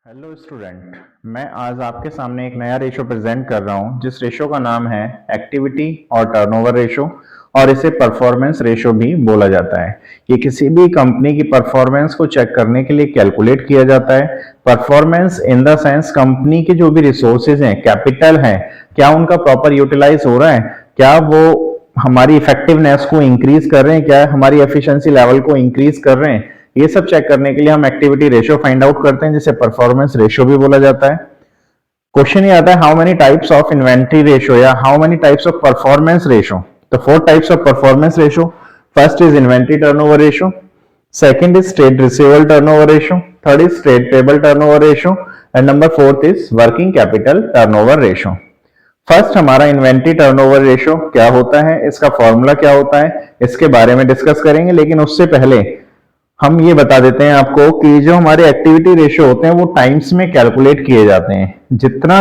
Hello student, मैं आज आपके सामने एक नया रेशो प्रेजेंट कर रहा हूं जिस रेशो का नाम है एक्टिविटी और टर्नओवर रेशो और इसे परफॉर्मेंस रेशो भी बोला जाता है। ये किसी भी कंपनी की परफॉर्मेंस को चेक करने के लिए कैलकुलेट किया जाता है। Performance in the sense company के जो भी रिसोर्सेज हैं, कैपिटल हैं, क्या उनका प्रॉपर यूटिलाइज हो रहा है, क्या वो हमारी इफेक्टिवनेस को इंक्रीज कर रहे हैं, क्या हमारी एफिशिएंसी लेवल को इंक्रीज कर रहे हैं। ये सब चेक करने के लिए हम एक्टिविटी रेशियो फाइंड आउट करते हैं जिसे परफॉर्मेंस रेशियो भी बोला जाता है। क्वेश्चन ये आता है how many types of inventory ratio या how many types of performance ratio. तो 4 types of performance ratio. First is inventory turnover ratio, second is trade receivable turnover ratio, third is trade payable turnover ratio and number fourth is working capital turnover ratio. First हमारा inventory turnover ratio क्या होता है, इसका formula क्या होता है, इसके बारे में डिस्कस करेंगे। लेकिन उससे पहले हम ये बता देते हैं आपको कि जो हमारे एक्टिविटी रेशियो होते हैं वो टाइम्स में कैलकुलेट किए जाते हैं। जितना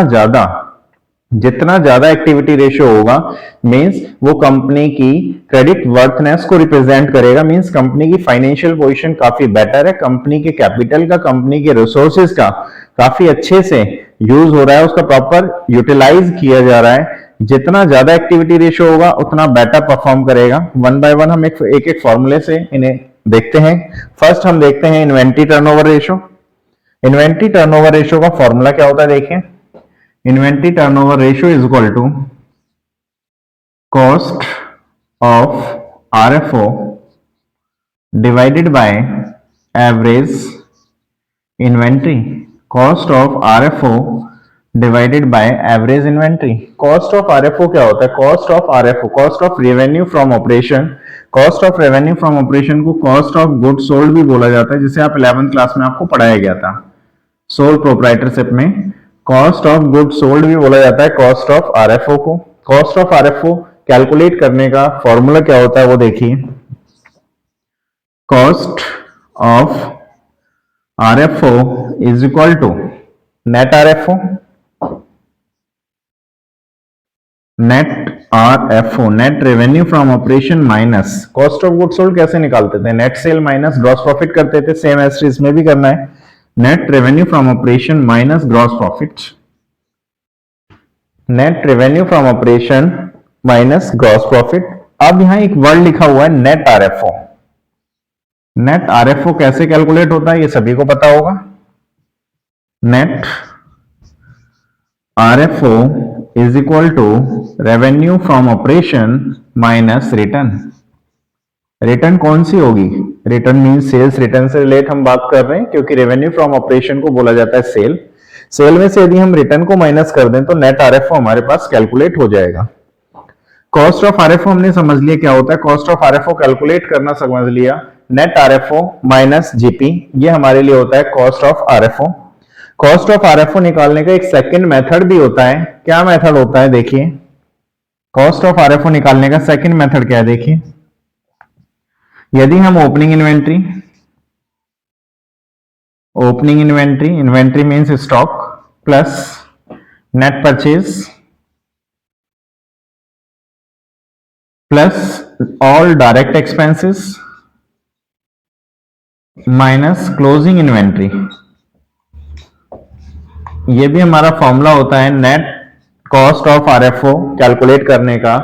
ज्यादा एक्टिविटी रेशियो होगा मींस वो कंपनी की क्रेडिट वर्थनेस को रिप्रेजेंट करेगा, मींस कंपनी की फाइनेंशियल पोजीशन काफी बेटर है, कंपनी के कैपिटल का, कंपनी के रिसोर्सेज का काफी अच्छे से यूज हो रहा है, उसका प्रॉपर यूटिलाइज किया जा रहा है। जितना ज्यादा एक्टिविटी रेशियो होगा उतना बेटर परफॉर्म करेगा। वन बाय वन हम एक फॉर्मूले से इन्हें देखते हैं। फर्स्ट हम देखते हैं inventory turnover ratio. Inventory turnover ratio का फॉर्मूला क्या होता है, देखिए। Inventory turnover ratio is equal to cost of RFO divided by average inventory. Cost of RFO divided by average inventory. Cost of RFO क्या होता है? Cost of RFO, cost of revenue from operation. Cost of revenue from operation को cost of good sold भी बोला जाता है, जिसे आप 11th क्लास में आपको पढ़ाया गया था सोल प्रोप्राइटरशिप में। कॉस्ट ऑफ गुड सोल्ड भी बोला जाता है कॉस्ट ऑफ आरएफओ को। कॉस्ट ऑफ आरएफओ कैलकुलेट करने का फॉर्मूला क्या होता है वो देखिए। Cost of RFO is equal to net RFO, net RFO, net revenue from operation minus cost of good sold. कैसे निकालते थे? Net sale minus gross profit करते थे, सेम एज इसमें भी करना है। Net revenue from operation minus gross profit, net revenue from operation minus gross profit. अब यहां एक वर्ड लिखा हुआ है नेट आरएफओ। नेट आरएफओ कैसे कैलकुलेट होता है ये सभी को पता होगा। Net RFO is equal to revenue from operation minus return. Return कौन सी होगी? Return means sales. रिटर्न से रिलेट हम बात कर रहे हैं क्योंकि रेवेन्यू फ्रॉम ऑपरेशन को बोला जाता है सेल। सेल में से यदि हम रिटर्न को माइनस कर दें तो नेट आरएफओ हमारे पास कैलकुलेट हो जाएगा। कॉस्ट ऑफ आरएफओ हमने समझ लिया क्या होता है। कॉस्ट ऑफ आरएफओ कैलकुलेट करना समझ लिया। नेट आरएफओ माइनस जीपी, ये हमारे लिए होता है cost of RFO. Cost of RFO निकालने का एक सेकंड मेथड भी होता है। क्या मेथड होता है देखिए। कॉस्ट ऑफ आरएफओ निकालने का सेकंड मेथड क्या है देखिए। यदि हम opening inventory, opening inventory, inventory means stock, plus net purchase plus all direct expenses minus closing inventory, ये भी हमारा फॉर्मूला होता है net cost of RFO calculate करने का।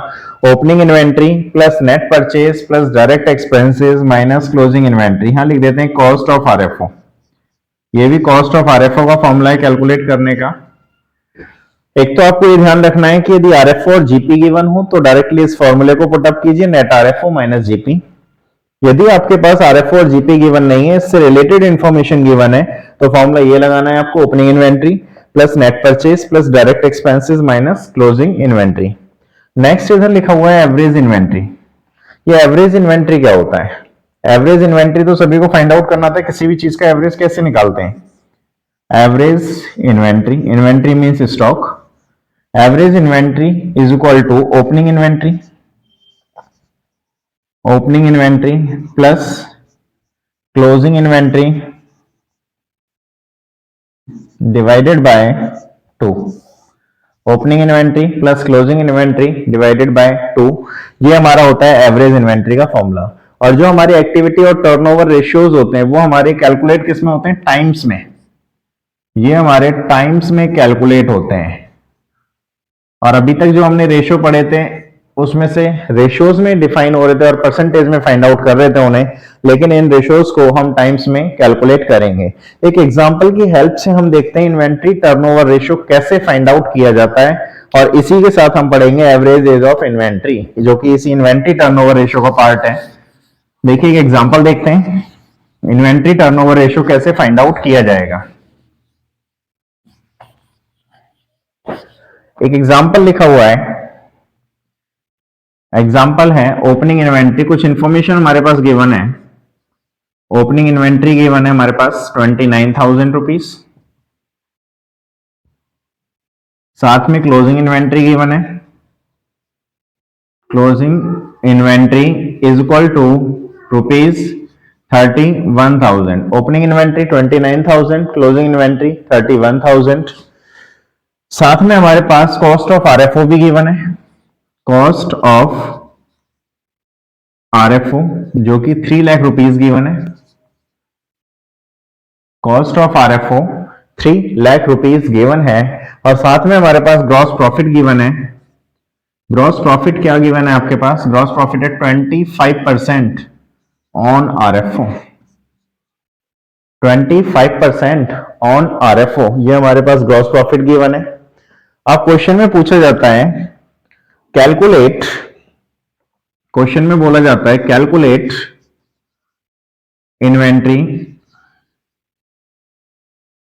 Opening inventory plus net purchase plus direct expenses minus closing inventory. यहां लिख देते हैं कॉस्ट ऑफ आरएफओ। ये भी कॉस्ट ऑफ आरएफओ का फॉर्मूला है कैलकुलेट करने का। एक तो आपको ये ध्यान रखना है कि यदि आरएफओ और जीपी गिवन हो तो डायरेक्टली इस फॉर्मूले को पुटअप कीजिए, नेट आरएफओ माइनस जीपी। यदि आपके पास आरएफओ और जीपी गिवन नहीं है, इससे रिलेटेड इंफॉर्मेशन गिवन है, तो फॉर्मूला ये लगाना है आपको, opening inventory plus net purchase plus direct expenses minus closing inventory. Next इधर लिखा हुआ है एवरेज इन्वेंट्री। ये एवरेज इन्वेंट्री क्या होता है? एवरेज इन्वेंट्री तो सभी को फाइंड आउट करना था, किसी भी चीज का एवरेज कैसे निकालते हैं। Average inventory, inventory means stock, average inventory is equal to opening inventory, opening inventory plus closing inventory divided by 2। Opening inventory plus closing inventory divided by 2, ये हमारा होता है एवरेज इन्वेंट्री का फॉर्मूला। और जो हमारी एक्टिविटी और टर्नओवर रेशियोज होते हैं वो हमारे कैलकुलेट किस में होते हैं? टाइम्स में। ये हमारे टाइम्स में कैलकुलेट होते हैं। और अभी तक जो हमने रेशियो पढ़े थे उसमें से रेशियोज में डिफाइन हो रहे थे और परसेंटेज में फाइंड आउट कर रहे थे उन्हें, लेकिन इन रेशियोज को हम टाइम्स में कैलकुलेट करेंगे। एक एग्जांपल की हेल्प से हम देखते हैं इन्वेंट्री टर्नओवर रेशियो कैसे फाइंड आउट किया जाता है, और इसी के साथ हम पढ़ेंगे एवरेज एज ऑफ इन्वेंट्री, जो कि इसी इन्वेंट्री टर्नओवर रेशियो का पार्ट है। देखिए एक एग्जांपल देखते हैं, इन्वेंट्री टर्नओवर रेशियो कैसे फाइंड आउट किया जाएगा। एक एग्जांपल लिखा हुआ है, एग्जाम्पल है ओपनिंग इन्वेंट्री, कुछ इंफॉर्मेशन हमारे पास गिवन है। ओपनिंग इन्वेंट्री गिवन है हमारे पास 29,000 रुपीज, साथ में क्लोजिंग इन्वेंट्री गिवन है। Closing inventory is equal to rupees 31,000। Opening inventory 29,000, closing inventory 31,000। साथ में हमारे पास कॉस्ट ऑफ आरएफओ भी गिवन है, कॉस्ट ऑफ आरएफओ जो कि 3 लाख रुपीज गिवन है। Cost of RFO 3 lakh rupees given है, और साथ में हमारे पास ग्रॉस प्रॉफिट गिवन है। ग्रॉस प्रॉफिट क्या गिवन है आपके पास? ग्रॉस प्रॉफिट है 25% ऑन आरएफओ, 25% ऑन आरएफओ, ये हमारे पास ग्रॉस प्रॉफिट गिवन है। अब क्वेश्चन में पूछा जाता है कैलकुलेट, क्वेश्चन में बोला जाता है calculate inventory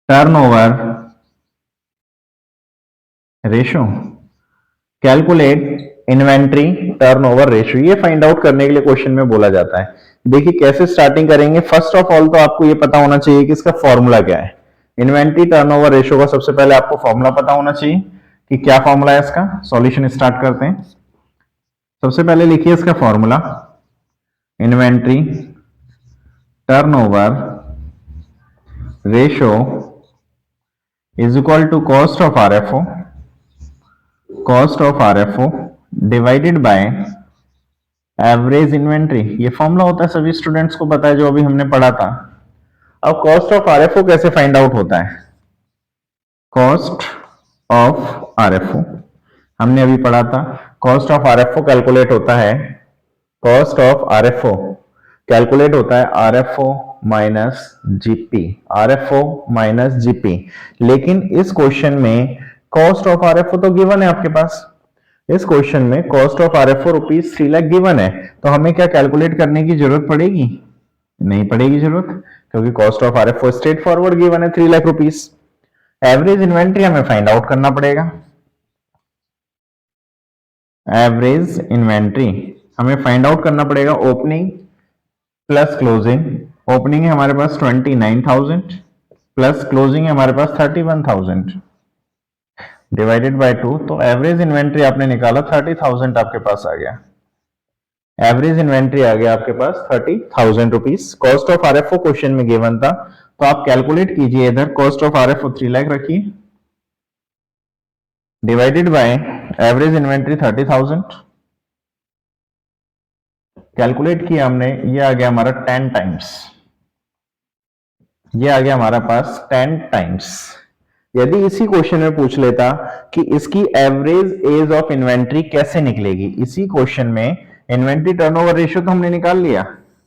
turnover ratio, calculate inventory turnover ratio, ये फाइंड आउट करने के लिए क्वेश्चन में बोला जाता है। देखिए कैसे स्टार्टिंग करेंगे। फर्स्ट ऑफ ऑल तो आपको ये पता होना चाहिए कि इसका फॉर्मूला क्या है। इन्वेंट्री टर्नओवर रेशियो का सबसे पहले आपको फॉर्मूला पता होना चाहिए कि क्या फॉर्मूला है इसका। सॉल्यूशन स्टार्ट करते हैं। सबसे पहले लिखिए इसका formula, inventory turnover ratio is equal to cost of RFO, cost of RFO divided by average inventory. ये फॉर्मूला होता है, सभी स्टूडेंट्स को पता है जो अभी हमने पढ़ा था। अब कॉस्ट ऑफ आरएफओ कैसे फाइंड आउट होता है? कॉस्ट ऑफ आरएफओ हमने अभी पढ़ा था। कॉस्ट ऑफ आरएफओ कैलकुलेट होता है, कॉस्ट ऑफ आरएफओ कैलकुलेट होता है RFO minus GP, RFO minus GP. लेकिन इस क्वेश्चन में कॉस्ट ऑफ आरएफओ तो गिवन है आपके पास। इस क्वेश्चन में cost of RFO rupees 3 lakh given है, तो हमें क्या कैलकुलेट करने की जरूरत पड़ेगी? नहीं पड़ेगी जरूरत, क्योंकि cost of RFO straight forward given है 3 लाख रुपीज। एवरेज इन्वेंट्री हमें फाइंड आउट करना पड़ेगा। एवरेज इन्वेंट्री हमें फाइंड आउट करना पड़ेगा ओपनिंग प्लस क्लोजिंग। ओपनिंग है हमारे पास 29,000 प्लस क्लोजिंग है हमारे पास 31,000 डिवाइडेड बाय 2, तो एवरेज इन्वेंट्री आपने निकाला 30,000 आपके पास आ गया। एवरेज इन्वेंट्री आ गया आपके पास 30,000 rupees. Cost of RFO question में गिवन था, तो आप कैलकुलेट कीजिए। इधर कॉस्ट ऑफ आरएफओ 3 लाख रखिए divided by average inventory 30,000, calculate किया हमने, ये आ गया हमारा 10 टाइम्स, ये आ गया हमारा पास 10 टाइम्स। यदि इसी क्वेश्चन में पूछ लेता कि इसकी एवरेज एज ऑफ इन्वेंट्री कैसे निकलेगी, इसी क्वेश्चन में इन्वेंट्री टर्नओवर रेशियो तो हमने निकाल लिया,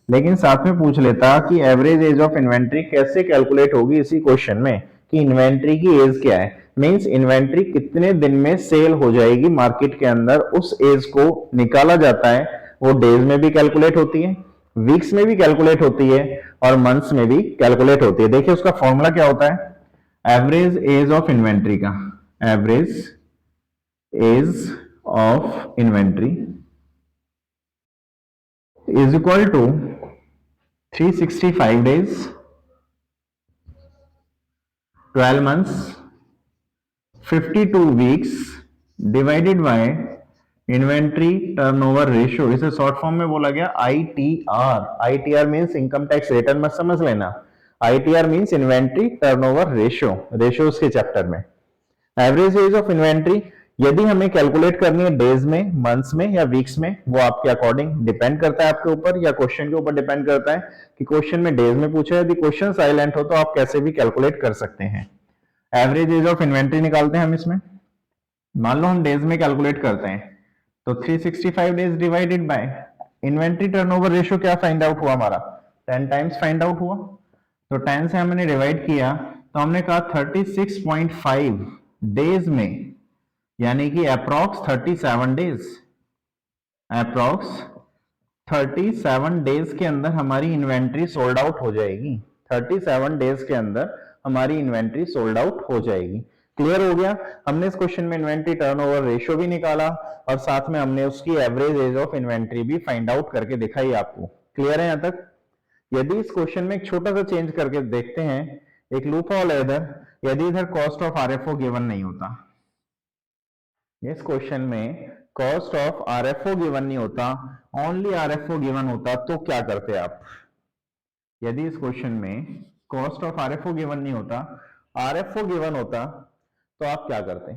लेकिन साथ में पूछ लेता कि एवरेज एज ऑफ इन्वेंट्री कैसे कैलकुलेट होगी इसी क्वेश्चन में, कि इन्वेंट्री की एज क्या है, मींस इन्वेंट्री कितने दिन में सेल हो जाएगी मार्केट के अंदर, उस एज को निकाला जाता है। वो डेज में भी कैलकुलेट होती है, वीक्स में भी कैलकुलेट होती है, और मंथ्स में भी कैलकुलेट होती है। देखिए उसका फॉर्मूला क्या होता है एवरेज एज ऑफ इन्वेंट्री का। Average age of inventory is equal to 365 days, 12 months, 52 weeks divided by inventory turnover ratio. इसे शॉर्ट फॉर्म में बोला गया ITR. ITR means income tax return मत समझ लेना, ITR means inventory turnover ratio, ratios के chapter में। एवरेज एज ऑफ इन्वेंट्री यदि हमें कैलकुलेट करनी है डेज में, मंथ्स में या वीक्स में, वो आपके अकॉर्डिंग डिपेंड करता है आपके ऊपर, या क्वेश्चन के ऊपर डिपेंड करता है कि क्वेश्चन में डेज में पूछा है। यदि क्वेश्चन साइलेंट हो तो आप कैसे भी कैलकुलेट कर सकते हैं। एवरेज एज ऑफ इन्वेंट्री निकालते हैं हम इसमें। मान लो हम डेज में कैलकुलेट करते हैं, तो 365 days divided by inventory turnover ratio क्या फाइंड आउट हुआ हमारा, 10 टाइम्स फाइंड आउट हुआ। तो 10 से हमने डिवाइड किया तो हमने कहा 36.5 डेज में, यानी कि अप्रॉक्स 37 डेज, अप्रॉक्स 37 डेज के अंदर हमारी इन्वेंट्री सोल्ड आउट हो जाएगी। 37 डेज के अंदर हमारी इन्वेंट्री सोल्ड आउट हो जाएगी। क्लियर हो गया। हमने इस क्वेश्चन में इन्वेंट्री टर्नओवर रेशियो भी निकाला और साथ में हमने उसकी एवरेज एज ऑफ इन्वेंट्री भी फाइंड आउट करके दिखाई आपको। क्लियर है यहां तक। यदि इस क्वेश्चन में एक छोटा सा चेंज करके देखते हैं, एक लूप होल है इधर, यदि इधर कॉस्ट ऑफ आरएफओ गिवन नहीं होता, इस क्वेश्चन में कॉस्ट ऑफ आरएफओ गिवन नहीं होता, ओनली आरएफओ गिवन होता, तो क्या करते आप। यदि इस क्वेश्चन में कॉस्ट ऑफ आरएफओ गिवन नहीं होता, आरएफओ गिवन होता, तो आप क्या करते।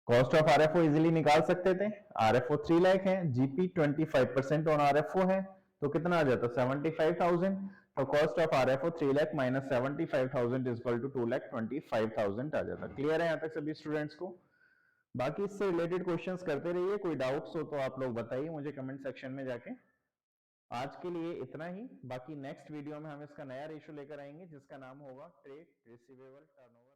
कॉस्ट ऑफ आरएफओ इजीली निकाल सकते थे। आरएफओ 3 लाख है, जीपी 25% ऑन आरएफओ है, तो कितना आ जाता 75,000। तो cost of RFO 3 lakh minus 75,000 is equal to 2,25,000 आ जाता। क्लियर है यहां तक सभी स्टूडेंट्स को। बाकी इससे रिलेटेड क्वेश्चंस करते रहिए, कोई डाउट्स हो तो आप लोग बताइए मुझे कमेंट सेक्शन में जाके। आज के लिए इतना ही। बाकी नेक्स्ट वीडियो में हम इसका नया रेशियो लेकर आएंगे जिसका नाम होगा ट्रेड रिसीवेबल टर्नओवर।